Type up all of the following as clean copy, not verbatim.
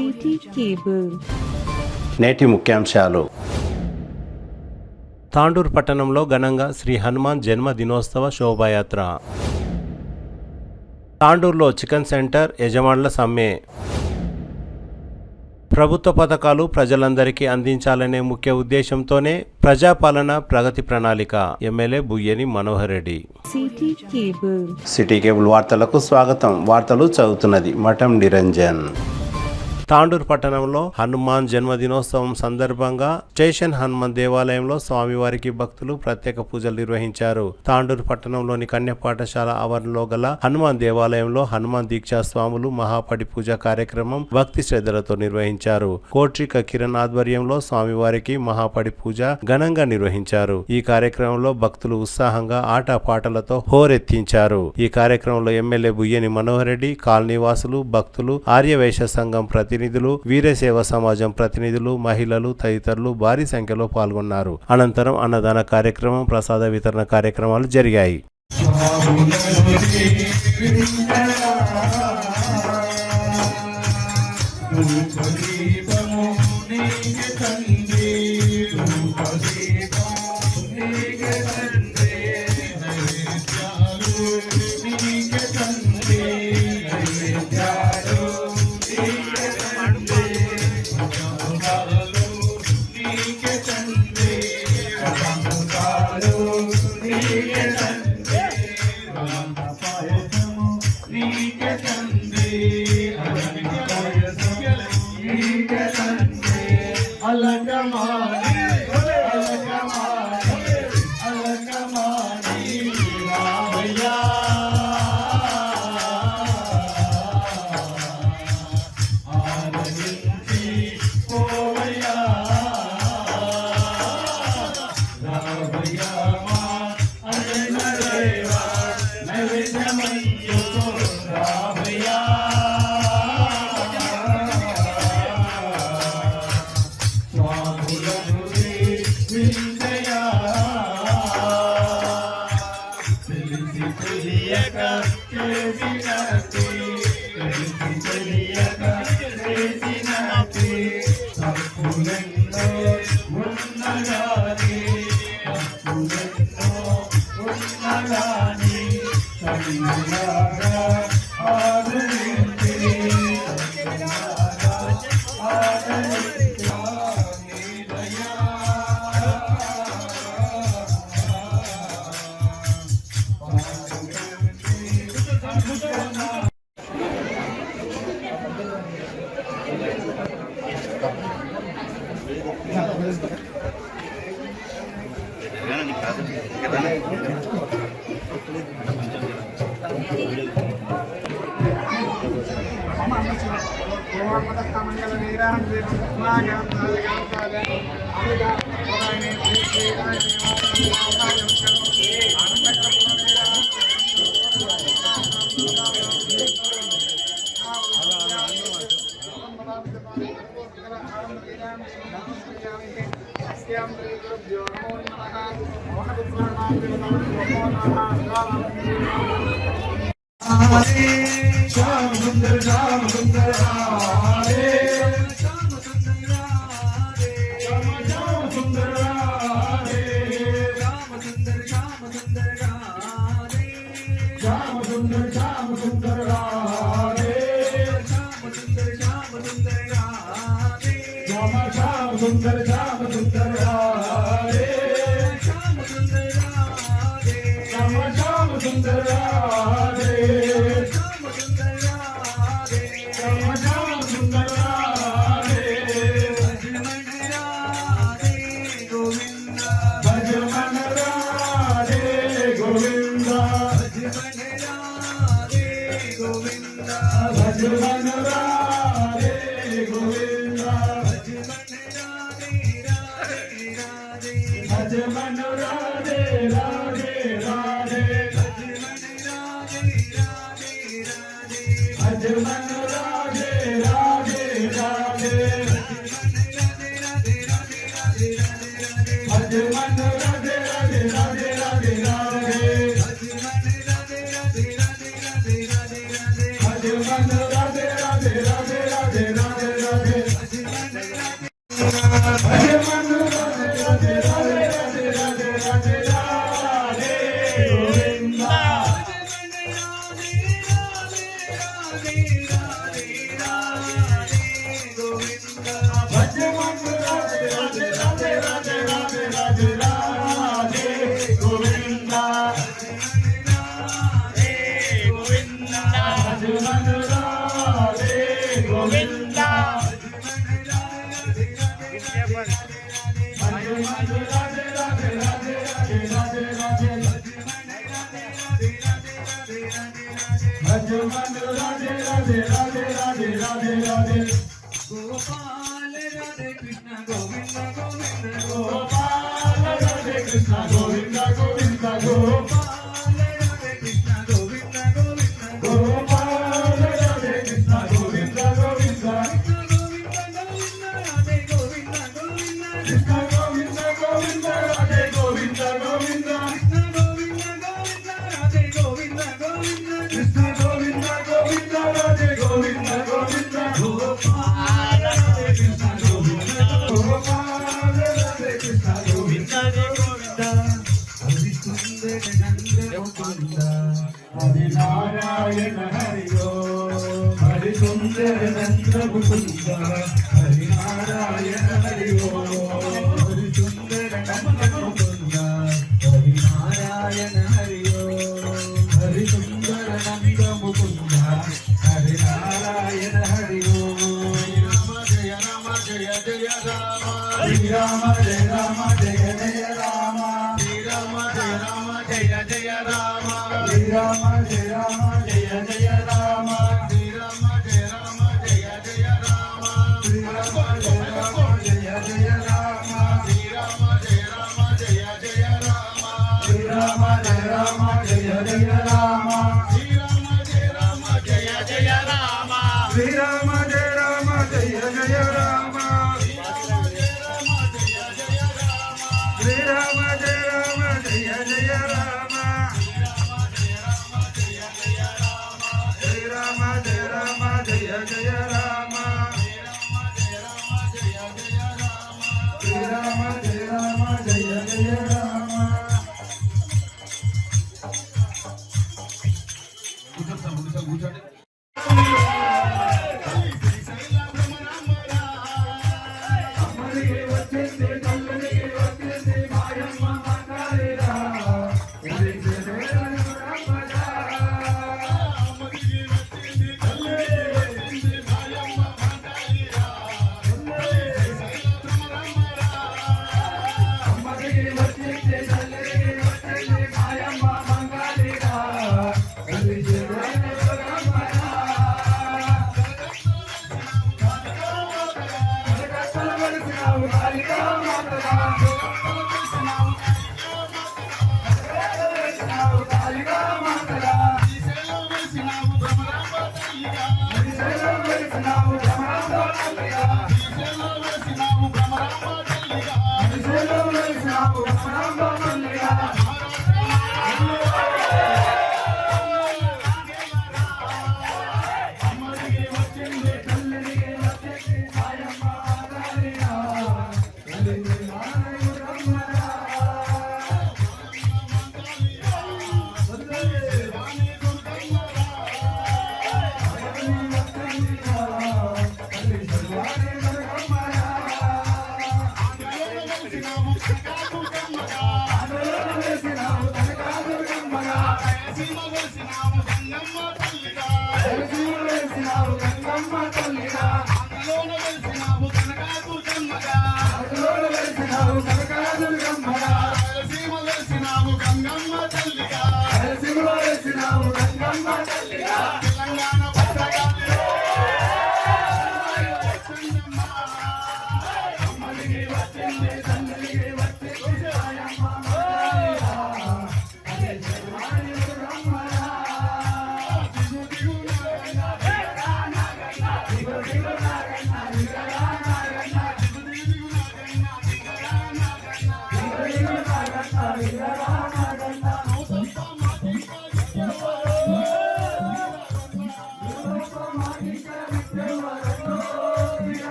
City cable. నేటి ముఖ్యాంశాలు. తాండూరు పట్టణంలో ఘనంగా శ్రీ హనుమాన్ జన్మ దినోత్సవ శోభాయాత్ర. తాండూరులో చికెన్ సెంటర్ యజమానుల సమ్మె. ప్రభుత్వ పథకాలు ప్రజలందరికీ అందించాలనే ముఖ్య ఉద్దేశంతోనే ప్రజాపాలన ప్రగతి ప్రణాళిక. MLA Buyyani Manohar Reddy. City cable వార్తలకు స్వాగతం. వార్తలు చదువుతున్నది మఠం నిరంజన్. తాండూరు పట్టణంలో హనుమాన్ జన్మదినోత్సవం సందర్భంగా స్టేషన్ హనుమాన్ దేవాలయంలో స్వామివారికి భక్తులు ప్రత్యేక పూజలు నిర్వహించారు. తాండూరు పట్టణంలోని కన్య పాఠశాల ఆవరణలో గల హనుమాన్ దేవాలయంలో హనుమాన్ దీక్షా స్వాములు మహాపడి పూజ కార్యక్రమం భక్తి శ్రద్ధలతో నిర్వహించారు. కోట్రిక కిరణ్ ఆధ్వర్యంలో స్వామివారికి మహాపడి పూజ ఘనంగా నిర్వహించారు. ఈ కార్యక్రమంలో భక్తులు ఉత్సాహంగా ఆట పాటలతో హోరెత్తించారు. ఈ కార్యక్రమంలో ఎమ్మెల్యే బుయ్యని మనోహర్ రెడ్డి, కాలనీవాసులు, భక్తులు, ఆర్యవైశ్య సంఘం ప్రతినిధులు, వీరసేవ సమాజం ప్రతినిధులు, మహిళలు తదితరులు భారీ సంఖ్యలో పాల్గొన్నారు. అనంతరం అన్నదాన కార్యక్రమం, ప్రసాద వితరణ కార్యక్రమాలు జరిగాయి. गोपाल राधे कृष्ण गोविंद गोविंद गोपाल राधे कृष्ण गोविंद गोविंद गोपाल राधे कृष्ण गोविंद गोविंद गोपाल राधे कृष्ण गोविंद गोविंद राधे गोविंद गोविंद कृष्ण गोविंद गोविंद राधे गोविंद गोविंद कृष्ण गोविंद गोविंद राधे गोविंद गोविंद कृष्ण गोविंद गोविंद राधे गोविंद गोविंद गोपाल राधे कृष्ण गोविंद गोपाल राधे कृष्ण गोविंद गोविंद हरि सुंदर नंद मुकुंद हरि नारायण हरि ओम हरि सुंदर नंद मुकुंद हरि नारायण हरि ओम हरि सुंदर नंद मुकुंद हरि नारायण हरि ओम हरि सुंदर नंद मुकुंद हरि नारायण हरि ओम जय राम जय जय राम श्री राम जय जय राम श्री राम जय जय राम श्री राम जय जय राम श्री राम जय जय राम श्री राम जय जय राम श्री राम जय जय राम श्री राम जय जय राम श्री राम जय जय राम श्री राम जय जय राम श्री राम जय जय राम श्री राम जय जय राम श्री राम जय जय राम కూర్చోండి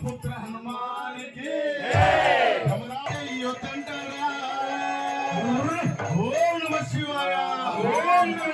పుత్ర హనుమానికి ఓం నమ శివాయ ఓం నమ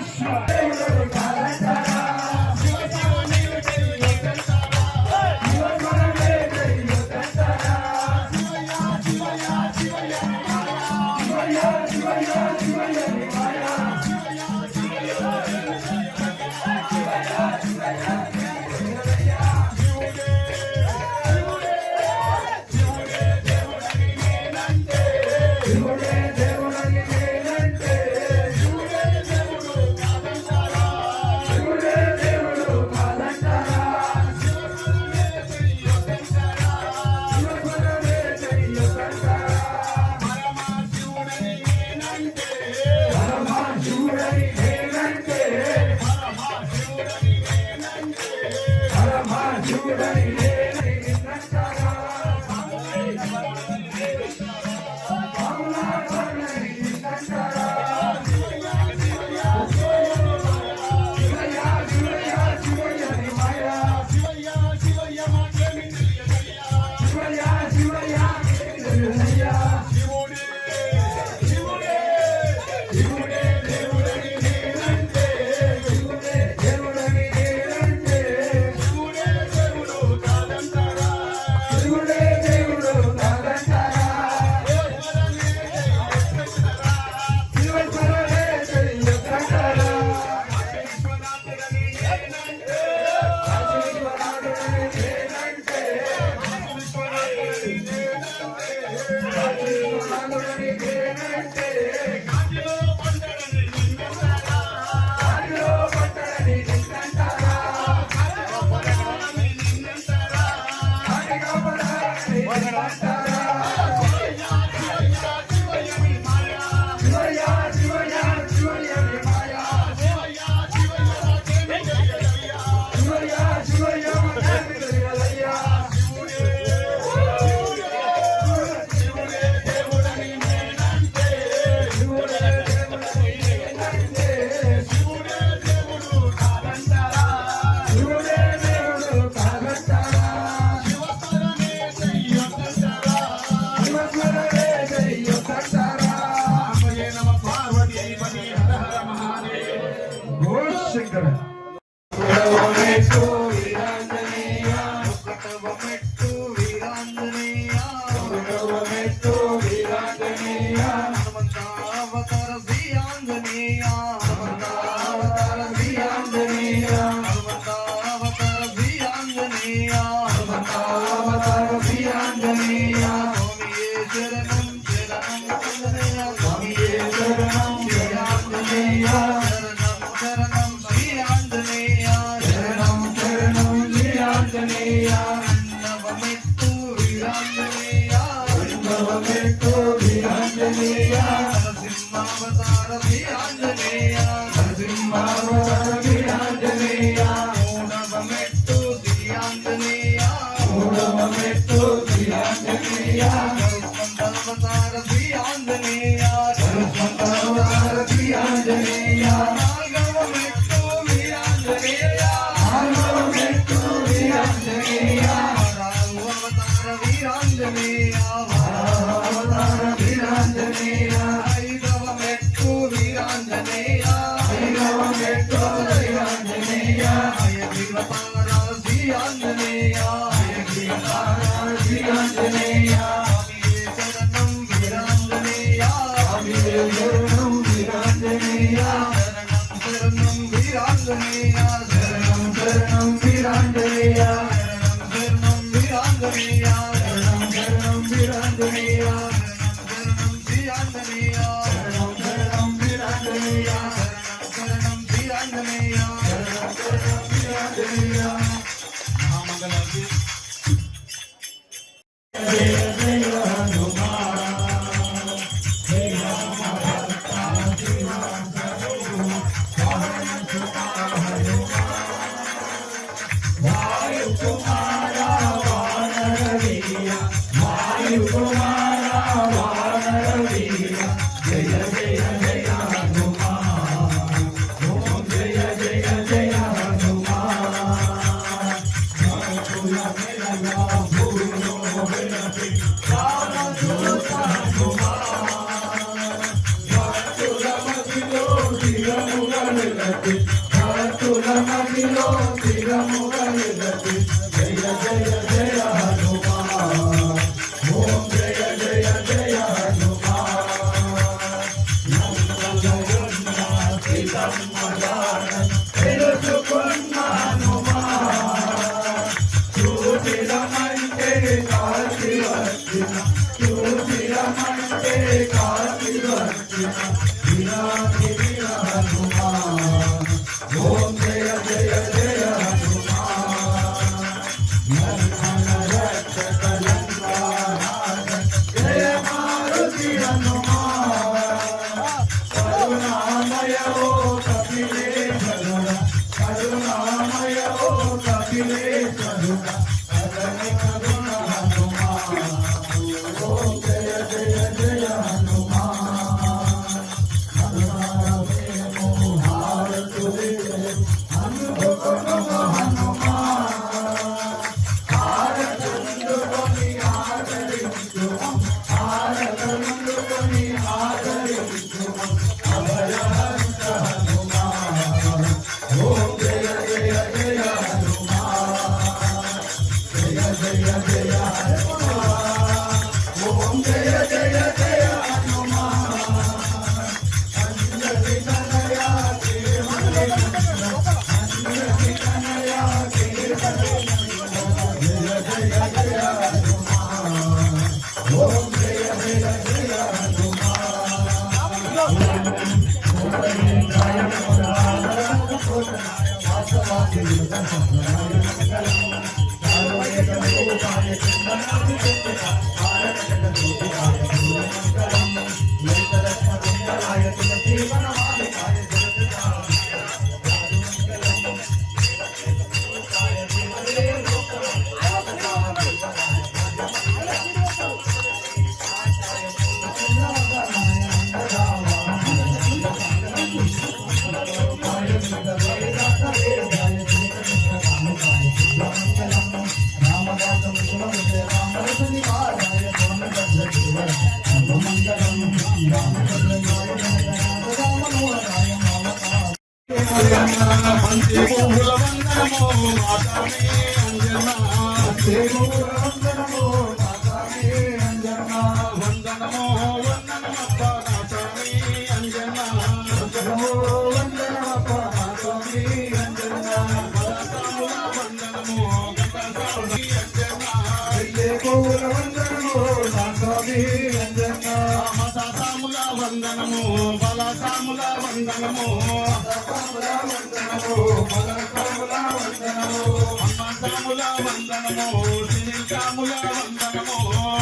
వందనము బలసాముల వందనము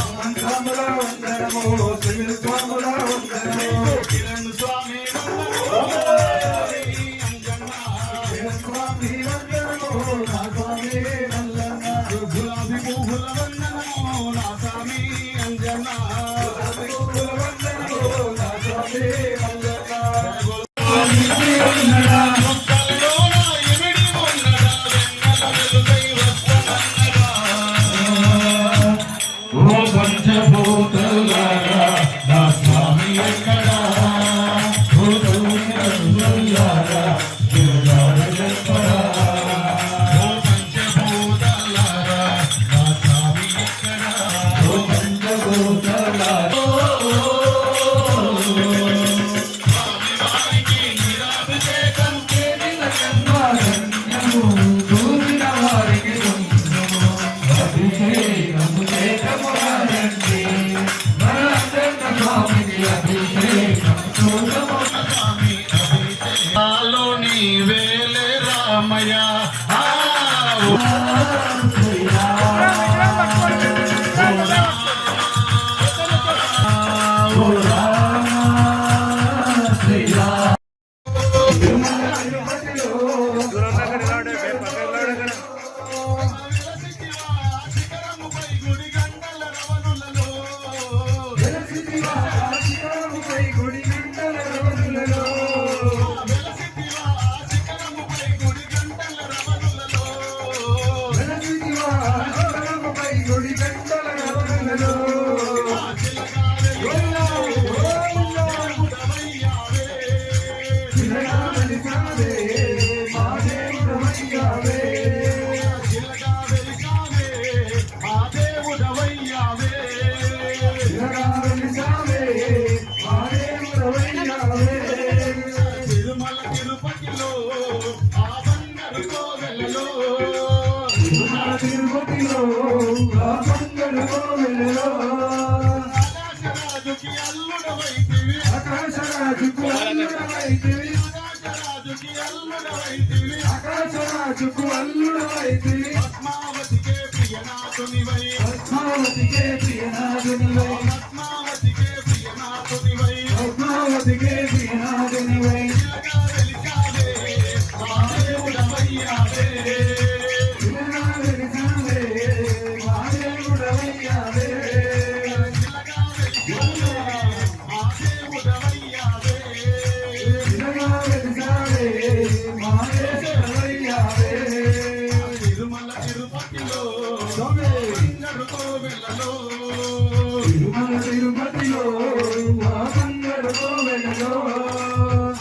అమ్మసాముల వందనము సిరికాముల వందనము కిరణ్ స్వామి గులాబీ పువ్వుల వందనము నా స్వామి అంజనా Hare కోవెలలో తిరుపతిలో ఆ బంగారు కోవెలలో ఆకాశరాజుకి అల్లుడవైతివి ఆకాశరాజుకు అల్లుడవైతివి ఆకాశరాజుకి అల్లుడవైతివి ఆకాశరాజుకు అల్లుడవైతివి పద్మావతికే ప్రియనాథునివై పద్మావతికే ప్రియనాథునివై పద్మావతికే ప్రియనాథునివై పద్మావతికే ప్రియనాథునివై చిలకా వెలిసావే మహాదేవుడవయ్యావే చిలకా వెలిసావే మహాదేవుడవయ్యావే చిలకా వెలిసావే మహాదేవుడవయ్యావే చిలకా వెలిసావే మహాదేవుడవయ్యావే తిరుమల తిరుపతిలో బంగారు కోవెలలో తిరుమల తిరుపతిలో ఆ బంగారు కోవెలలో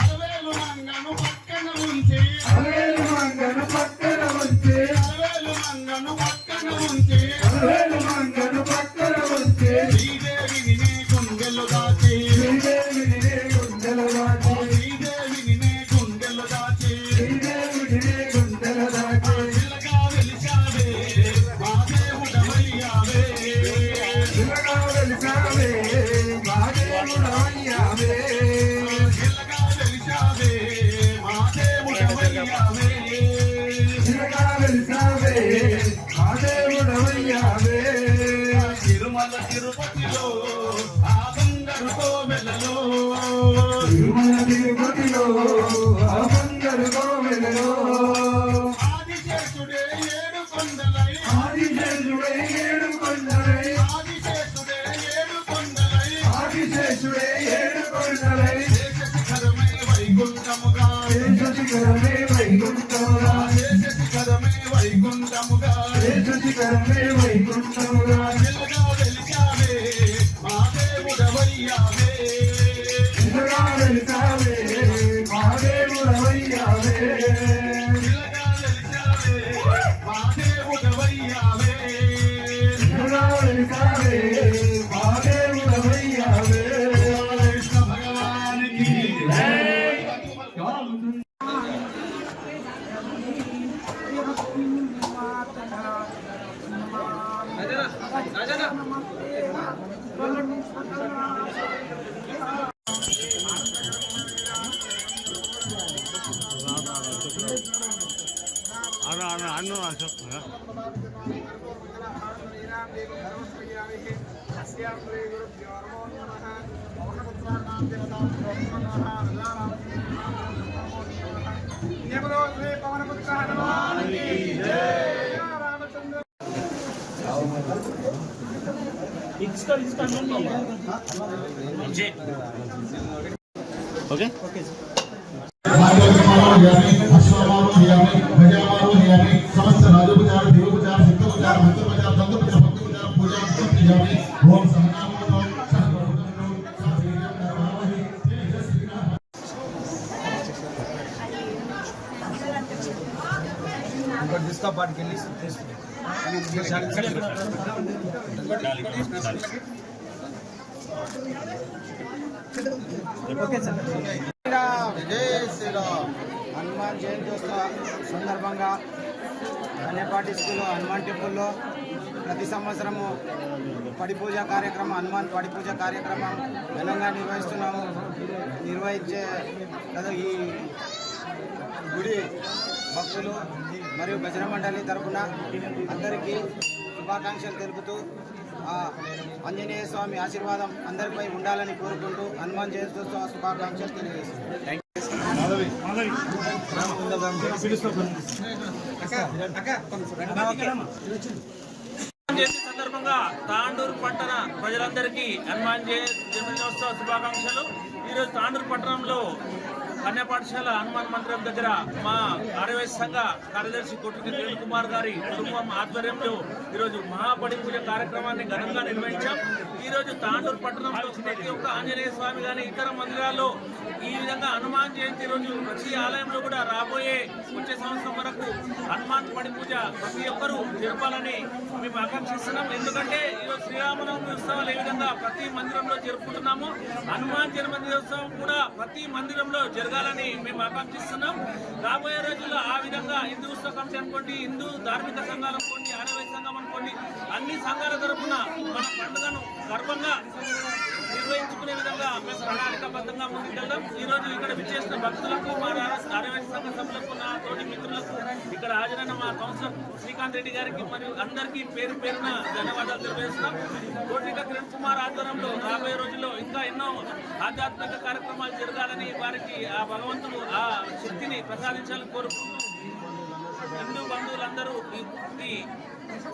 అలవేలు మంగను పక్కన ఉంచి అలవేలు మంగను పక్కన ఉంచి అలవేలు మంగను పక్కన ఉంచి అలవేలు మంగను పక్కన ఉంచి శ్రీదేవిని నీ గుండెలు దాచి శ్రీదేవిని నే గుండెల దాచి శ్రీదేవిని నీ గుండెలు దాచి శ్రీదేవిని నే గుండెల దాచి చిలకా వెలిసావే మహాదేవుడవయ్యావే చిలకా వెలిసావే మహాదేవుడవయ్యావే చిలకా వెలిసావే మహాదేవుడవయ్యావే చిలకా వెలిసావే మహాదేవుడవయ్యావే తిరుమల తిరుపతిలో ఆ బంగారు కోవెలలో తిరుమల తిరుపతిలో ఆ బంగారు కోవెలలో ఆదిశేషుడే ఏడు కొండలై ఆదిశేషుడే ఏడు కొండలై ఆదిశేషుడే ఏడు కొండలై ఆదిశేషుడే ఏడు కొండలై దేశ శిఖరమే వైకుంఠముగా దేశ శిఖరమే వైకుంఠముగా దేశ శిఖరమే వైకుంఠముగా దేశ శిఖరమే వైకుంఠముగా చిలకా వెలిసావే మహాదేవుడవయ్యావే చిలకా వెలిసావే మహాదేవుడవయ్యావే చిలకా వెలిసావే మహాదేవుడవయ్యావే చిలకా వెలిసావే మహాదేవుడవయ్యావే కృష్ణ భగవానికి समस्त राजोपचार देवोपचार सिद्धोपचार मंत्रोपचार तंत्रोपचार भक्तोपचार पूजा ओम सहनामो जिसका पाठ के लिए जय श्री राम హనుమాన్ జయంత్యోత్సవ సందర్భంగా కన్యపాటి స్కూల్ హనుమాన్ టెంపుల్లో ప్రతి సంవత్సరము పడి పూజ కార్యక్రమం హనుమాన్ పడి పూజ కార్యక్రమం ఘనంగా నిర్వహిస్తున్నాము. నిర్వహించే ఈ గుడి భక్తులు మరియు భజన మండలి తరఫున అందరికీ శుభాకాంక్షలు తెలుపుతూ ఆంజనేయ స్వామి ఆశీర్వాదం అందరిపై ఉండాలని కోరుకుంటూ హనుమాన్ జయంత్యోత్సవ శుభాకాంక్షలు తెలియజేస్తున్నాను. జయంతి సందర్భంగా తాండూరు పట్టణ ప్రజలందరికీ హనుమాన్ జన్మదినోత్సవ శుభాకాంక్షలు. ఈరోజు తాండూరు పట్టణంలో కన్యా పాఠశాల హనుమాన్ మందిరం దగ్గర మా ఆర్యవైశ్య సంఘ కార్యదర్శి కొట్టుకి కిరణ్ కుమార్ గారి కుటుంబం ఆధ్వర్యంలో ఈరోజు మహాబడి పూజ కార్యక్రమాన్ని ఘనంగా నిర్వహించాం. ఈరోజు తాండూరు పట్టణంలో ప్రతి ఒక్క ఆంజనేయ స్వామి కానీ ఇతర మందిరాల్లో ఈ విధంగా హనుమాన్ జయంతి రోజు ప్రతి ఆలయంలో కూడా రాబోయే వచ్చే సంవత్సరం వరకు హనుమాన్ పడి పూజ ప్రతి ఒక్కరూ జరపాలని మేము ఆకాంక్షిస్తున్నాం. ఎందుకంటే ఈరోజు శ్రీరామనవమి ఉత్సవాలు ఏ విధంగా ప్రతి మందిరంలో జరుపుకుంటున్నామో హనుమాన్ జన్మదినోత్సవం కూడా ప్రతి మందిరంలో జరగాలి. జరగాలని మేము ఆకాంక్షిస్తున్నాం. రాబోయే రోజుల్లో ఆ విధంగా హిందూ ఉత్సవ కమిటీ అనుకోండి, హిందూ ధార్మిక సంఘాలు అనుకోండి, ఆడవారి సంఘం అనుకోండి, అన్ని సంఘాల తరఫున మన పండుగను గర్వంగా నిర్వహించుకునే విధంగా మేము ప్రణాళికాబద్ధంగా ముందుకెళ్దాం. ఈరోజు ఇక్కడ విచ్చేసిన భక్తులకు, మా ఆర్యవైశ్య సంఘ సభ్యులకు, నా తోటి మిత్రులకు, ఇక్కడ హాజరైన మా కౌన్సిలర్ శ్రీకాంత్ రెడ్డి గారికి మరియు అందరికీ పేరు పేరున ధన్యవాదాలు తెలియజేస్తున్నాం. కోట్రిక కిరణ్ కుమార్ ఆధ్వర్యంలో రాబోయే రోజుల్లో ఇంకా ఎన్నో ఆధ్యాత్మిక కార్యక్రమాలు జరగాలని, వారికి ఆ భగవంతుడు ఆ శక్తిని ప్రసాదించాలని కోరుకుంటూ హిందూ బంధువులందరూ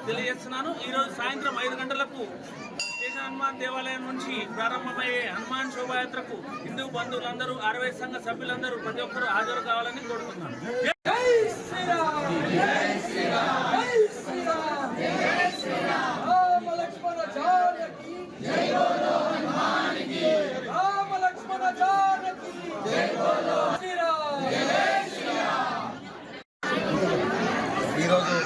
తెలియజేస్తున్నాను. ఈరోజు సాయంత్రం 5 గంటలకు స్టేషన్ హనుమాన్ దేవాలయం నుంచి ప్రారంభమయ్యే హనుమాన్ శోభాయాత్రకు హిందూ బంధువులందరూ, ఆర్యవైశ్య సంఘ సభ్యులందరూ ప్రతి ఒక్కరూ హాజరు కావాలని కోరుతున్నాను. ఈరోజు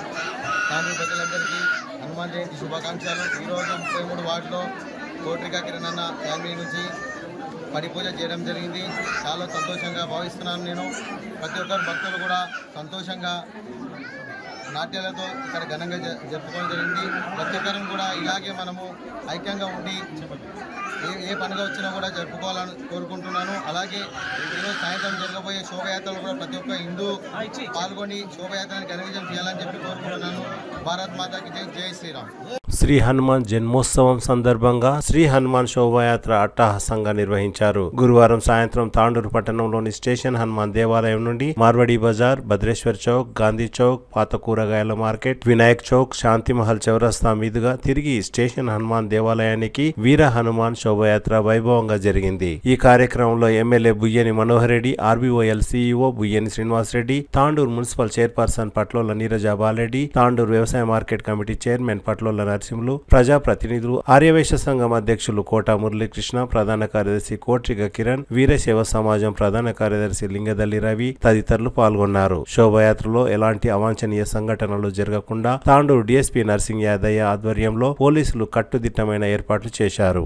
తాండూరు ప్రజలందరికీ హనుమాన్ జయంతి శుభాకాంక్షలు. ఈరోజు 33 వార్డులో కోట్రిక కిరణ్ అన్న ఫ్యామిలీ నుంచి పడి పూజ చేయడం జరిగింది. చాలా సంతోషంగా భావిస్తున్నాను నేను. ప్రతి ఒక్కరు భక్తులు కూడా సంతోషంగా నాట్యాలతో ఇక్కడ ఘనంగా జరుపుకోవడం జరిగింది. ప్రతి ఒక్కరం కూడా ఇలాగే మనము ఐక్యంగా ఉండి ఏ పండుగ వచ్చినా కూడా జరుపుకోవాలని కోరుకుంటున్నాను. అలాగే ఈరోజు సాయంత్రం జరగబోయే శోభయాత్రలో కూడా ప్రతి ఒక్క హిందూ పాల్గొని శోభయాత్రని ఘనవిజయం చేయాలని చెప్పి కోరుకుంటున్నాను. భారత్ మాతాకి జై, జై శ్రీరామ్. శ్రీ హనుమాన్ జన్మోత్సవం సందర్భంగా శ్రీ హనుమాన్ శోభాయాత్ర అట్టహాసంగా నిర్వహించారు. గురువారం సాయంత్రం తాండూరు పట్టణంలోని స్టేషన్ హనుమాన్ దేవాలయం నుండి మార్వడి బజార్, భద్రేశ్వర్ చౌక్, గాంధీ చౌక్, పాత కూరగాయల మార్కెట్, వినాయక్ చౌక్, శాంతిమహల్ చౌరస్తా మీదుగా తిరిగి స్టేషన్ హనుమాన్ దేవాలయానికి వీర హనుమాన్ శోభాయాత్ర వైభవంగా జరిగింది. ఈ కార్యక్రమంలో MLA Buyyani Manohar Reddy, RBOL CEO Buyyani Srinivas Reddy, Tandur municipal chairperson Patlola Neeraja Balareddy, Tandur వ్యవసాయ market committee chairman Patlola Narasimhulu, ప్రజాప్రతినిధులు, ఆర్యవైశ్య సంఘం అధ్యక్షులు కోట మురళీకృష్ణ, ప్రధాన కార్యదర్శి కోట్రిక కిరణ్, వీరశైవ సమాజం ప్రధాన కార్యదర్శి లింగదల్లి రవి తదితరులు పాల్గొన్నారు. శోభాయాత్రలో ఎలాంటి అవాంఛనీయ సంఘటనలు జరగకుండా తాండూరు డీఎస్పీ నర్సింగ్ యాదయ్య ఆధ్వర్యంలో పోలీసులు కట్టుదిట్టమైన ఏర్పాట్లు చేశారు.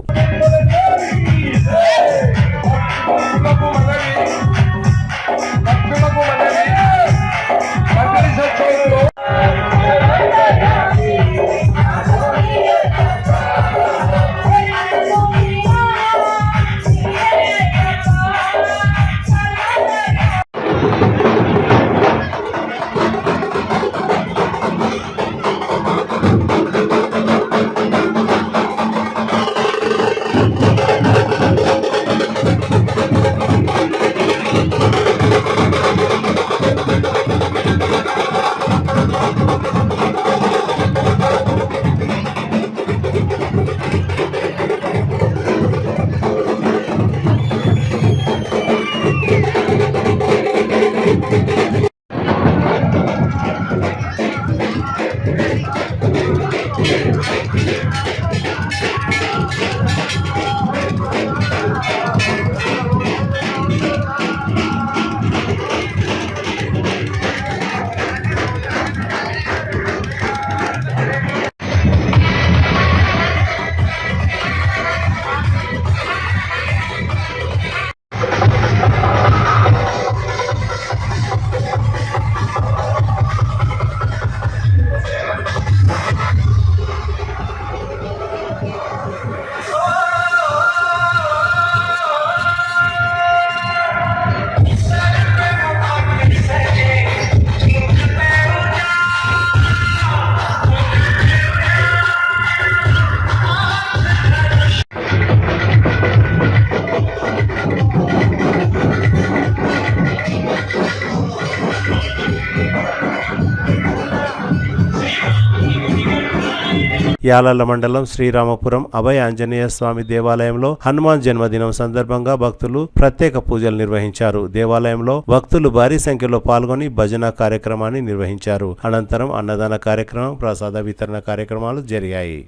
యాలల్ల మండలం శ్రీరామపురం అభయ ఆంజనేయ స్వామి దేవాలయంలో హనుమాన్ జన్మదినం సందర్భంగా భక్తులు ప్రత్యేక పూజలు నిర్వహించారు. దేవాలయంలో భక్తులు భారీ సంఖ్యలో పాల్గొని భజన కార్యక్రమాన్ని నిర్వహించారు. అనంతరం అన్నదాన కార్యక్రమం, ప్రసాద వితరణ కార్యక్రమాలు జరిగాయి.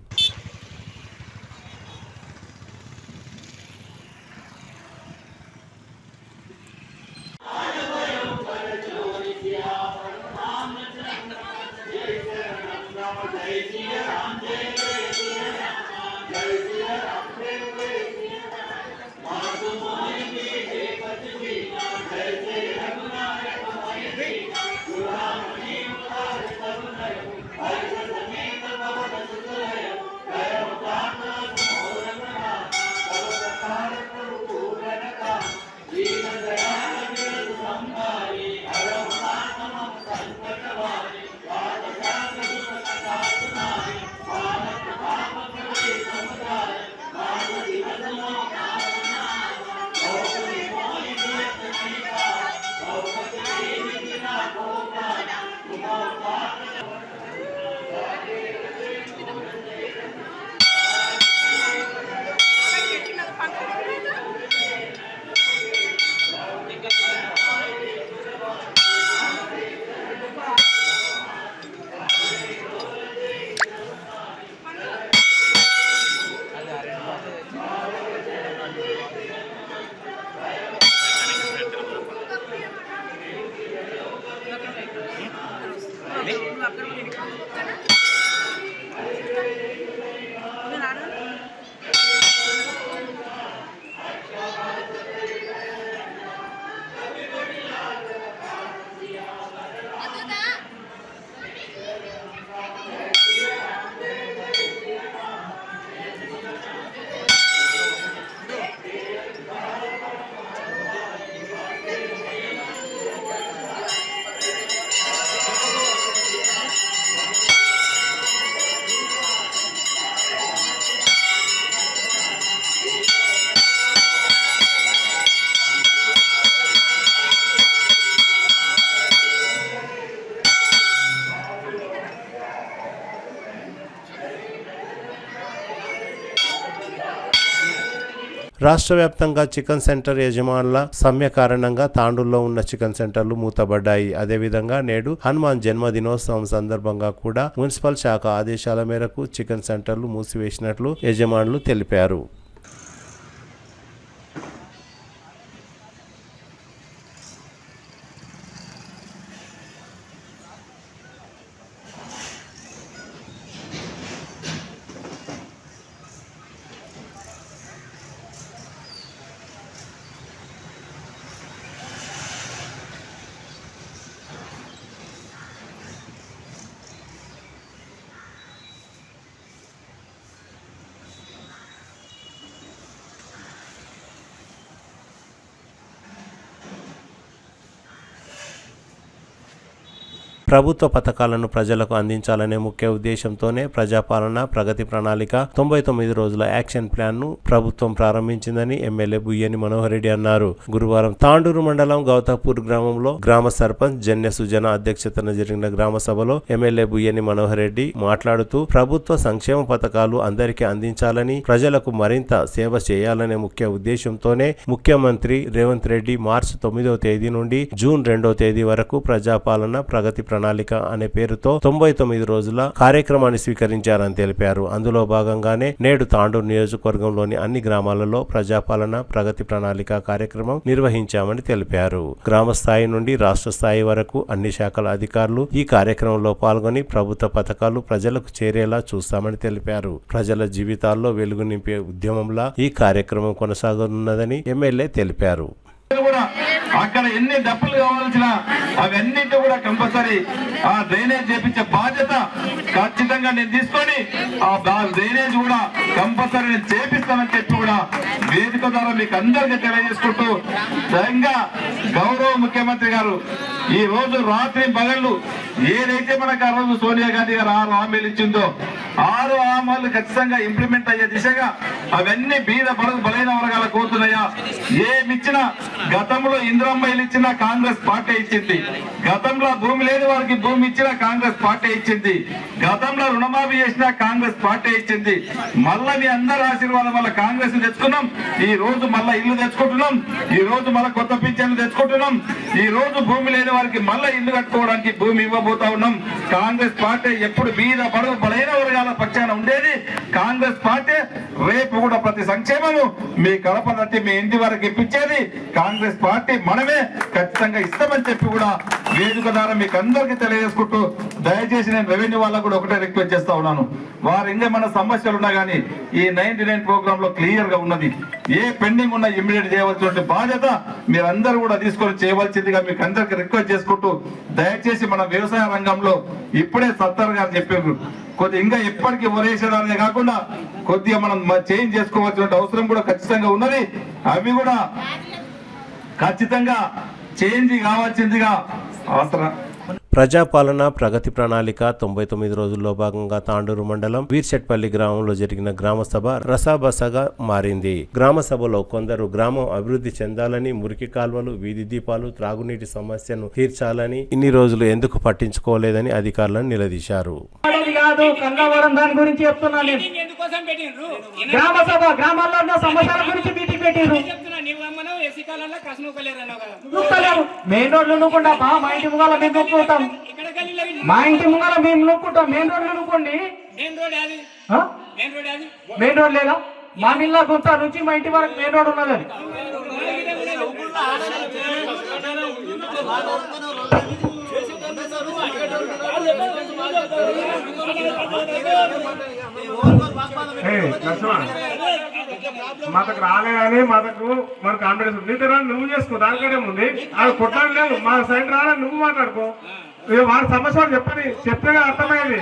జై రాష్ట్ర వ్యాప్తంగా చికెన్ సెంటర్ యజమానుల సమ్మె కారణంగా తాండూరులో ఉన్న చికెన్ సెంటర్లు మూతబడ్డాయి. అదేవిధంగా నేడు హనుమాన్ జన్మదినోత్సవం సందర్భంగా కూడా మున్సిపల్ శాఖ ఆదేశాల మేరకు చికెన్ సెంటర్లు మూసివేసినట్లు యజమానులు తెలిపారు. ప్రభుత్వ పథకాలను ప్రజలకు అందించాలనే ముఖ్య ఉద్దేశంతోనే ప్రజాపాలన ప్రగతి ప్రణాళిక 99 రోజుల యాక్షన్ ప్లాన్ ను ప్రభుత్వం ప్రారంభించిందని ఎమ్మెల్యే బుయ్యని మనోహర్ రెడ్డి అన్నారు. గురువారం తాండూరు మండలం గౌతాపూర్ గ్రామంలో గ్రామ సర్పంచ్ జన్య సుజన అధ్యక్షతన జరిగిన గ్రామ సభలో ఎమ్మెల్యే బుయ్యని మనోహర్ రెడ్డి మాట్లాడుతూ ప్రభుత్వ సంక్షేమ పథకాలు అందరికీ అందించాలని, ప్రజలకు మరింత సేవ చేయాలనే ముఖ్య ఉద్దేశంతోనే ముఖ్యమంత్రి రేవంత్ రెడ్డి మార్చి 9వ తేదీ నుండి జూన్ 2వ తేదీ వరకు ప్రజాపాలన ప్రగతి ప్రణాళిక అనే పేరుతో 99 రోజుల కార్యక్రమాన్ని స్వీకరించారని తెలిపారు. అందులో భాగంగానే నేడు తాండూరు నియోజకవర్గంలోని అన్ని గ్రామాలలో ప్రజాపాలన ప్రగతి ప్రణాళిక కార్యక్రమం నిర్వహించామని తెలిపారు. గ్రామ స్థాయి నుండి రాష్ట్ర స్థాయి వరకు అన్ని శాఖల అధికారులు ఈ కార్యక్రమంలో పాల్గొని ప్రభుత్వ పథకాలు ప్రజలకు చేరేలా చూస్తామని తెలిపారు. ప్రజల జీవితాల్లో వెలుగు నింపే ఉద్యమంలా ఈ కార్యక్రమం కొనసాగనున్నదని ఎమ్మెల్యే తెలిపారు. అక్కడ ఎన్ని డబ్బులు కావాల్సిన అవన్నిటి కూడా కంపల్సరీ ఆ డ్రైనేజ్ చేపించే బాధ్యత ఖచ్చితంగా నేను తీసుకొని ఆ డ్రైనేజ్ కూడా కంపల్సరీ నేను చేపిస్తానని చెప్పి కూడా వేదిక ద్వారా మీకు అందరికీ తెలియజేసుకుంటూ స్వయంగా గౌరవ ముఖ్యమంత్రి గారు ఈ రోజు రాత్రి పగళ్ళు ఏదైతే మనకు ఆ రోజు సోనియా గాంధీ గారు 6 హామీలు ఇచ్చిందో 6 హామీలు ఖచ్చితంగా ఇంప్లిమెంట్ అయ్యే దిశగా అవన్నీ బీద బలైన వర్గాలకు కోరుతున్నాయా? ఏమిచ్చినా గతంలో ఇందిరమ్మ ఇచ్చిన కాంగ్రెస్ పార్టీ ఇచ్చింది, గతంలో భూమి లేని వారికి భూమి ఇచ్చిన కాంగ్రెస్ పార్టీ ఇచ్చింది, గతంలో రుణమాఫీ చేసిన కాంగ్రెస్ పార్టీ ఇచ్చింది. మళ్ళా మీ అందరి ఆశీర్వాదం వల్ల కాంగ్రెస్ తెచ్చుకున్నాం. ఈ రోజు మళ్ళా ఇల్లు తెచ్చుకుంటున్నాం, ఈ రోజు మళ్ళా కొత్త పింఛన్లు తెచ్చుకుంటున్నాం, ఈ రోజు భూమి లేని వారికి మళ్ళా ఇల్లు కట్టుకోవడానికి భూమి ఇవ్వబోతా ఉన్నాం. కాంగ్రెస్ పార్టీ ఎప్పుడు బీద బడుగు బలైన వర్గాల పక్షాన ఉండేది కాంగ్రెస్ పార్టీ. రేపు కూడా ప్రతి సంక్షేమము మీ కడప నట్టి మీ ఇంటి వరకు ఇప్పించేది కాంగ్రెస్ పార్టీ. మనమే ఖచ్చితంగా ఇస్తామని చెప్పి కూడా వేదిక ద్వారా మీకు అందరికీ తెలియజేసుకుంటూ దయచేసి నేను రెవెన్యూ వాళ్ళకు కూడా ఒకటే రిక్వెస్ట్ చేస్తా ఉన్నాను. వారు ఇంకేమైనా సమస్యలు ఉన్నా కానీ ఈ 99 ప్రోగ్రామ్ లో క్లియర్ గా ఉన్నది. ఏ పెండింగ్ ఉన్నా ఇమ్మీడియట్ చేయవలసిన బాధ్యత మీరందరూ కూడా తీసుకొని చేయవలసిందిగా మీకు అందరికి రిక్వెస్ట్ చేసుకుంటూ దయచేసి మన వ్యవసాయ రంగంలో ఇప్పుడే సత్తర్ గారు చెప్పారు కొద్ది ఇంకా ఎప్పటికీ ఒరేసేదానే కాకుండా కొద్దిగా మనం చేంజ్ చేసుకోవాల్సిన అవసరం కూడా ఖచ్చితంగా ఉన్నది. అవి కూడా ఖచ్చితంగా చేంజ్ కావాల్సిందిగా అవసరం. ప్రజాపాలన ప్రగతి ప్రణాళిక 99 రోజుల్లో భాగంగా తాండూరు మండలం వీర్చెట్పల్లి గ్రామంలో జరిగిన గ్రామ సభ రసాబసగా మారింది. గ్రామ సభలో కొందరు గ్రామం అభివృద్ధి చెందాలని, మురికి కాల్వలు, వీధి దీపాలు, త్రాగునీటి సమస్యను తీర్చాలని ఇన్ని రోజులు ఎందుకు పట్టించుకోలేదని అధికారులను నిలదీశారు. మెయిన్ రోడ్లు నూకుండా మా ఇంటి ముంగల మేము నూక్కుంటాం, మా ఇంటి ముంగల మేము నూక్కుంటాం. మెయిన్ రోడ్లు నూక్కోండి. మెయిన్ రోడ్ లేదా? మా మిల్లా గుంత నుంచి మా ఇంటి వరకు మెయిన్ రోడ్ ఉన్నది. మాకు రాలేదని మాకు మన కాన్ఫిడెన్స్ ఉంది. నువ్వు చేసుకో, దానికంటే ఉంది. అది కొట్టాలి లేదు, మా సైడ్ రాలని నువ్వు మాట్లాడుకో. వాడి సమస్య చెప్పని చెప్తే అర్థమయ్యేది.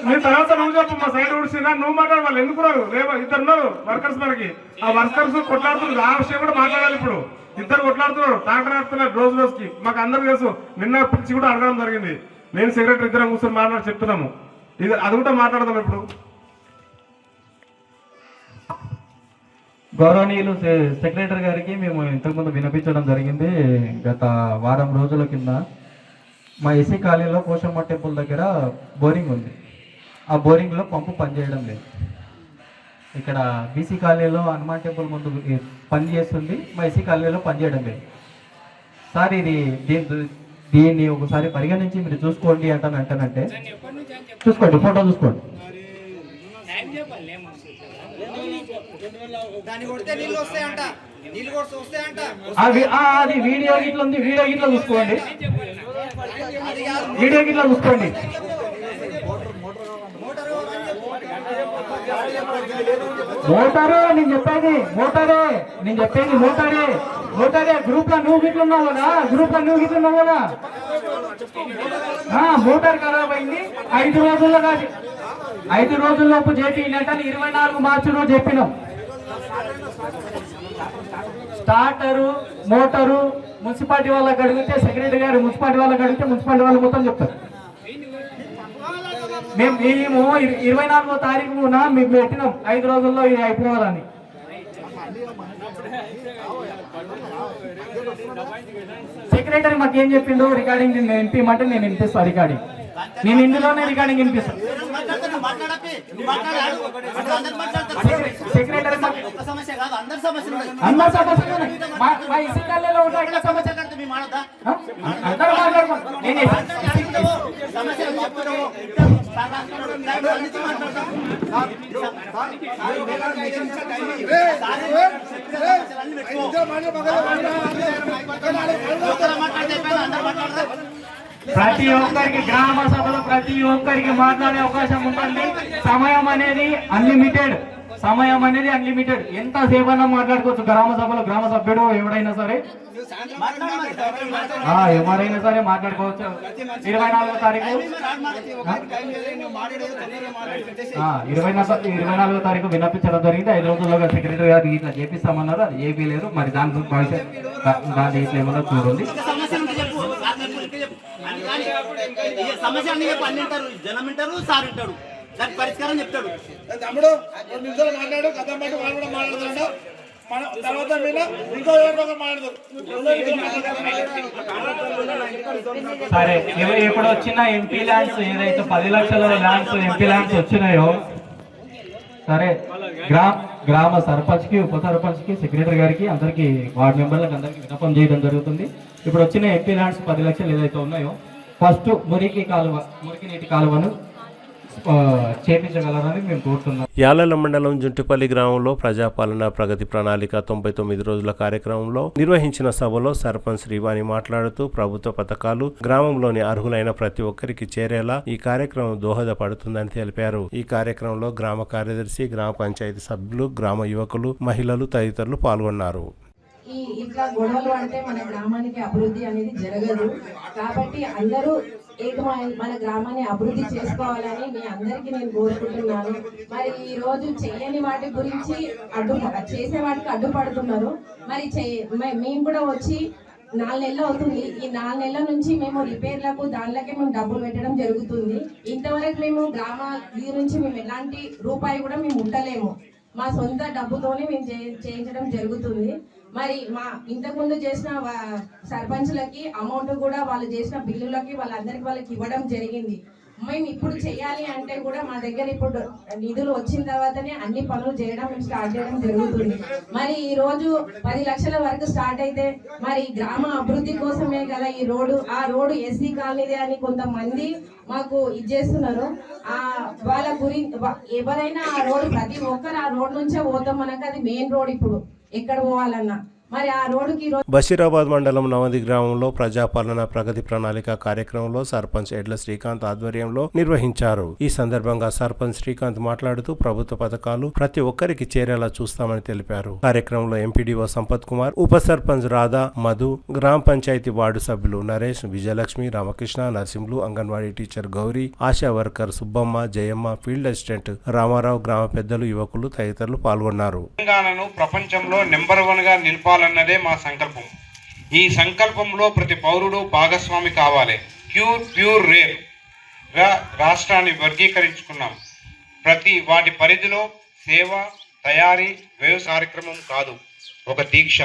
మీ తర్వాత నువ్వు చెప్పు, మా సైడ్ ఊడిసినా నువ్వు మాట్లాడు. వాళ్ళు ఎందుకు రారు? ఇద్దరు ఉన్నారు వర్కర్స్ మనకి. ఆ వర్కర్స్ కొట్లాడుతున్నారు, ఆ విషయం కూడా మాట్లాడాలి. ఇప్పుడు ఇద్దరు కొట్లాడుతున్నారు, టాక్టర్ ఆడుతున్నారు రోజు రోజుకి. మాకు అందరూ తెలుసు. నిన్న పిలిచి కూడా అడగడం జరిగింది. నేను సెక్రటరీ ఇద్దరం కూర్చొని మాట్లాడి చెప్తున్నాము. ఇది అది కూడా మాట్లాడదాం ఇప్పుడు. గౌరవనీయులు సెక్రటరీ గారికి మేము ఇంతకుముందు వినిపించడం జరిగింది. గత వారం రోజుల కింద మా ఎస్సీ కాలనీలో కోశమ్మ టెంపుల్ దగ్గర బోరింగ్ ఉంది. ఆ బోరింగ్లో పంపు పనిచేయడం లేదు. ఇక్కడ బీసీ కాలనీలో హనుమాన్ టెంపుల్ ముందు పని చేస్తుంది, మా ఎస్సీ కాలనీలో పనిచేయడం లేదు. సార్ ఇది దీన్ని ఒకసారి పరిగణించి మీరు చూసుకోండి అంటానంటే చూసుకోండి, ఫోటో చూసుకోండి. అది వీడియో గిట్ల ఉంది, వీడియో గిట్ల చూసుకోండి, వీడియో గిట్ల చూసుకోండి. మోటారు నేను చెప్పేది మోటారే గ్రూప్ లో నువ్వు గిట్లు ఉన్నావు కదా, మోటార్ ఖరాబ్ అయింది. 5 రోజుల్లో కాదు, 5 రోజుల్లోపు చేపినట్టు 24 మార్చి రోజు చెప్పినాం. స్టార్టరు మోటారు మున్సిపాలిటీ వాళ్ళకి అడిగితే సెక్రటరీ గారు, మున్సిపాలిటీ వాళ్ళకి అడిగితే మున్సిపాలిటీ వాళ్ళు మొత్తం చెప్తారు. మేము 24వ తారీఖున మీకు పెట్టినాం 5 రోజుల్లో ఇది అయిపోవాలని. సెక్రటరీ మాకు ఏం చెప్పిండు, రికార్డింగ్ నేను వినిపించమంటే నేను వినిపిస్తాను. రికార్డింగ్ నేను ఇందులోనే రికార్డింగ్ వినిపిస్తాను. సెక్రటరీ అందరు సమస్యలు మా ఇసి కాలేజీలో ఉంటాయి సమస్య అందరూ మాట్లాడుకోండి. ప్రతి ఒక్కరికి గ్రామ సభలో ప్రతి ఒక్కరికి మాట్లాడే అవకాశం ఉంటుంది. సమయం అనేది అన్లిమిటెడ్. ఎంత సేపన్నా మాట్లాడుకోవచ్చు గ్రామ సభలో. గ్రామ సభ్యుడు ఎవరైనా సరే మాట్లాడుకోవచ్చు. 24వ తారీఖు 24వ తారీఖు విన్నపించడం జరిగింది. 5 రోజుల్లో సెక్రటరీ గారు ఇట్లా చేపిస్తామన్నారు, అది ఏపీ లేదు. మరి దాని దాని ఇట్లా ఏమన్నా చూడండి. సమస్య జనం వింటారు, సార్ వింటాడు, దానికి పరిష్కారం చెప్తాడు. తమ్ముడు 2 నిమిషాలు మాట్లాడు, కథ పాటు వాళ్ళు కూడా మాట్లాడుతున్నాడు. తర్వాత ఇంకో సరే, ఇప్పుడు వచ్చిన ఎంపీ ల్యాండ్స్ ఏదైతే 10 లక్షల ల్యాండ్స్ ఎంపీ ల్యాండ్స్ వచ్చినాయో, సరే గ్రామ సర్పంచ్ కి, ఉప సర్పంచ్ కి, సెక్రటరీ గారికి, అందరికి వార్డు మెంబర్లకు అందరికి విన్నపం చేయడం జరుగుతుంది. ఇప్పుడు వచ్చిన ఎంపీ ల్యాండ్స్ 10 లక్షలు ఏదైతే ఉన్నాయో, ఫస్ట్ మురికి నీటి కాలువను చేపించగలరని మేము కోరుతున్నాం. యాలల మండలం జుంటిపల్లి గ్రామంలో ప్రజాపాలన ప్రగతి ప్రణాళిక 99 రోజుల కార్యక్రమంలో నిర్వహించిన సభలో సర్పంచ్ శ్రీవాణి మాట్లాడుతూ ప్రభుత్వ పథకాలు గ్రామంలోని అర్హులైన ప్రతి ఒక్కరికి చేరేలా ఈ కార్యక్రమం దోహదపడుతుందని తెలిపారు. ఈ కార్యక్రమంలో గ్రామ కార్యదర్శి, గ్రామ పంచాయతీ సభ్యులు, గ్రామ యువకులు, మహిళలు తదితరులు పాల్గొన్నారు. ఇట్లా గొడవలు అంటే మన గ్రామానికి అభివృద్ధి అనేది జరగదు. కాబట్టి అందరూ మన గ్రామాన్ని అభివృద్ధి చేసుకోవాలని మీ అందరికీ నేను కోరుకుంటున్నాను. మరి ఈ రోజు చేయని వాటి గురించి చేసే వాటికి అడ్డుపడుతున్నారు. మరి మేము కూడా వచ్చి 4 నెలలు అవుతుంది. ఈ 4 నెలల నుంచి మేము రిపేర్లకు దానిలోకే మేము డబ్బులు పెట్టడం జరుగుతుంది. ఇంతవరకు మేము గ్రామ నుంచి మేము ఎలాంటి రూపాయి కూడా మేము ఉండలేము. మా సొంత డబ్బుతోనే మేము చేయించడం జరుగుతుంది. మరి మా ఇంతకుముందు చేసిన సర్పంచ్లకి అమౌంట్ కూడా వాళ్ళు చేసిన బిల్లులకి వాళ్ళకి ఇవ్వడం జరిగింది. మేము ఇప్పుడు చేయాలి అంటే కూడా మా దగ్గర ఇప్పుడు నిధులు వచ్చిన తర్వాతనే అన్ని పనులు చేయడం మేము స్టార్ట్ చేయడం జరుగుతుంది. మరి ఈ రోజు 10 లక్షల వరకు స్టార్ట్ అయితే మరి గ్రామ అభివృద్ధి కోసమే కదా ఈ రోడ్డు. ఆ రోడ్డు ఎస్సీ కాలనీదే అని కొంతమంది మాకు ఇచ్చేస్తున్నారు. వాళ్ళ గురించి ఎవరైనా ఆ రోడ్డు ప్రతి ఒక్కరు ఆ రోడ్ నుంచే పోతాం. మనకు అది మెయిన్ రోడ్. ఇప్పుడు ఎక్కడ పోవాలన్నా మరి ఆ రోడ్డుకి బషీరాబాద్ మండలం నవది గ్రామంలో ప్రజాపాలన ప్రగతి ప్రణాళిక కార్యక్రమంలో సర్పంచ్ ఎడ్ల శ్రీకాంత్ ఆధ్వర్యంలో నిర్వహించారు. ఈ సందర్భంగా సర్పంచ్ శ్రీకాంత్ మాట్లాడుతూ ప్రభుత్వ పథకాలు ప్రతి ఒక్కరికి చేరేలా చూస్తామని తెలిపారు. కార్యక్రమంలో ఎంపీడీఓ సంపత్ కుమార్, ఉప సర్పంచ్ రాధా, మధు, గ్రామ పంచాయతీ వార్డు సభ్యులు Naresh, Vijayalakshmi, Ramakrishna, Narasimhulu, anganwadi teacher Gauri, Asha worker Subbamma, Jayamma, field assistant Ramarao, గ్రామ పెద్దలు, యువకులు తదితరులు పాల్గొన్నారు. తెలంగాణను ప్రపంచంలో నెంబర్ 1 గా నిలపాలన్నదే మా సంకల్పం. ఈ సంకల్పంలో ప్రతి పౌరుడు భాగస్వామి కావాలి. ప్యూర్ రేర్ గా రాష్ట్రాన్ని వర్గీకరించుకున్నాం. ప్రతి వాటి పరిధిలో సేవ, తయారీ, వ్యవసాయ కార్యక్రమం కాదు, ఒక దీక్ష.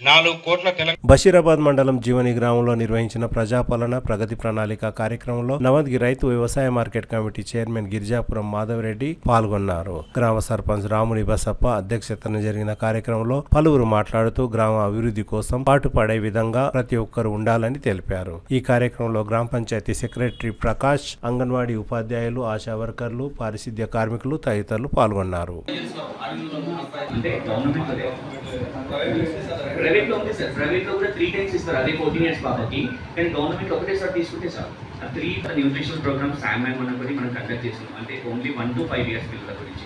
4 కోట్ల బషీరాబాద్ మండలం జీవని గ్రామంలో నిర్వహించిన ప్రజాపాలన ప్రగతి ప్రణాళిక కార్యక్రమంలో నవద్గి రైతు వ్యవసాయ మార్కెట్ కమిటీ చైర్మన్ గిరిజాపురం మాధవరెడ్డి పాల్గొన్నారు. గ్రామ సర్పంచ్ రాముని బసప్ప అధ్యక్షతన జరిగిన కార్యక్రమంలో పలువురు మాట్లాడుతూ గ్రామ అభివృద్ధి కోసం పాటుపడే విధంగా ప్రతి ఒక్కరు ఉండాలని తెలిపారు. ఈ కార్యక్రమంలో గ్రామ పంచాయతీ సెక్రటరీ ప్రకాష్, అంగన్వాడీ ఉపాధ్యాయులు, ఆశా వర్కర్లు, పారిశుద్ధ్య కార్మికులు తదితరులు పాల్గొన్నారు. ప్రైవేట్లో ఉంది సార్, ప్రైవేట్లో కూడా 3 times ఇస్తారు, అదే 14 years కాబట్టి. కానీ గవర్నమెంట్ ఒకటేసారి తీసుకుంటే సార్ 3 న్యూట్రిషనల్ ప్రోగ్రామ్స్ సామ్యాన్ ఒకటి మనం కండక్ట్ చేస్తున్నాం. అంటే ఓన్లీ 1 to 5 years పిల్లల గురించి,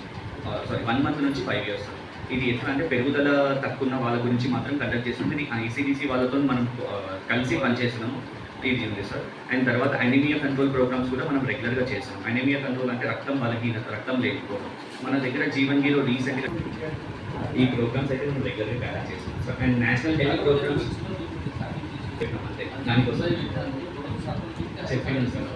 1 month నుంచి 5 years. ఇది ఎట్లా అంటే పెరుగుదల తక్కువ ఉన్న వాళ్ళ గురించి మాత్రం కండక్ట్ చేస్తున్నాం. ఇది ఐసీడీసీ వాళ్ళతో మనం కలిసి పనిచేస్తున్నాము. ఇది ఉంది సార్. అండ్ తర్వాత అనీమియా కంట్రోల్ ప్రోగ్రామ్స్ కూడా మనం రెగ్యులర్గా చేస్తున్నాం. అనీమియా కంట్రోల్ అంటే రక్తం బలహీనత, రక్తం లేకపోవడం. మన దగ్గర జీవన్గిలో రీసెంట్గా ఈ ప్రోగ్రామ్స్ అయితే మనం రెగ్యులర్గా క్యారీ చేస్తున్నాం sir. And national health programmes అంతే, దానికోసం చెప్పాను సార్.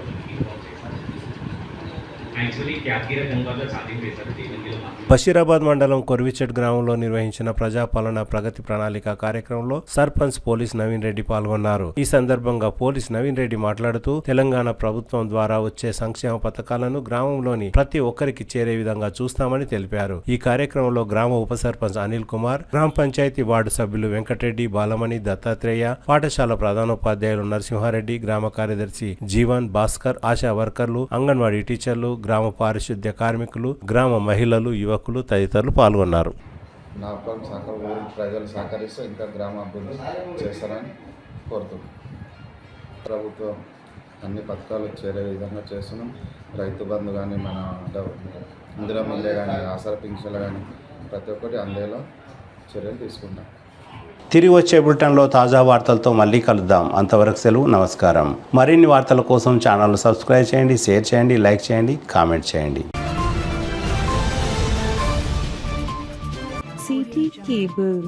బషీరాబాద్ మండలం కొర్విచెట్ గ్రామంలో నిర్వహించిన ప్రజాపాలన ప్రగతి ప్రణాళిక కార్యక్రమంలో సర్పంచ్ పోలీస్ నవీన్ రెడ్డి పాల్గొన్నారు. ఈ సందర్భంగా పోలీస్ నవీన్ రెడ్డి మాట్లాడుతూ తెలంగాణ ప్రభుత్వం ద్వారా వచ్చే సంక్షేమ పథకాలను గ్రామంలోని ప్రతి ఒక్కరికి చేరే విధంగా చూస్తామని తెలిపారు. ఈ కార్యక్రమంలో గ్రామ ఉప సర్పంచ్ అనిల్ కుమార్, గ్రామ పంచాయతీ వార్డు సభ్యులు వెంకటరెడ్డి, బాలమణి, దత్తాత్రేయ, పాఠశాల ప్రధానోపాధ్యాయులు నరసింహారెడ్డి, గ్రామ కార్యదర్శి జీవన్, భాస్కర్, ఆశా వర్కర్లు, అంగన్వాడీ టీచర్లు, గ్రామ పారిశుద్ధ్య కార్మికులు, గ్రామ మహిళలు, యువకులు తదితరులు పాల్గొన్నారు. నా ప్రజలు సహకరిస్తూ ఇంకా గ్రామ అభివృద్ధి చేస్తారని కోరుతున్నాం. ప్రభుత్వం అన్ని పథకాలు చేరే విధంగా చేస్తున్నాం. రైతు బంధు కానీ, మన ఇందిరా మిల్లే కానీ, ఆసరా పింఛన్లు కానీ ప్రతి ఒక్కటి అందేలా చర్యలు తీసుకుంటాం. తిరిగి వచ్చే బులెటిన్లో తాజా వార్తలతో మళ్ళీ కలుద్దాం. అంతవరకు సెలవు, నమస్కారం. మరిన్ని వార్తల కోసం ఛానల్ సబ్స్క్రైబ్ చేయండి, షేర్ చేయండి, లైక్ చేయండి, కామెంట్ చేయండి. City cable.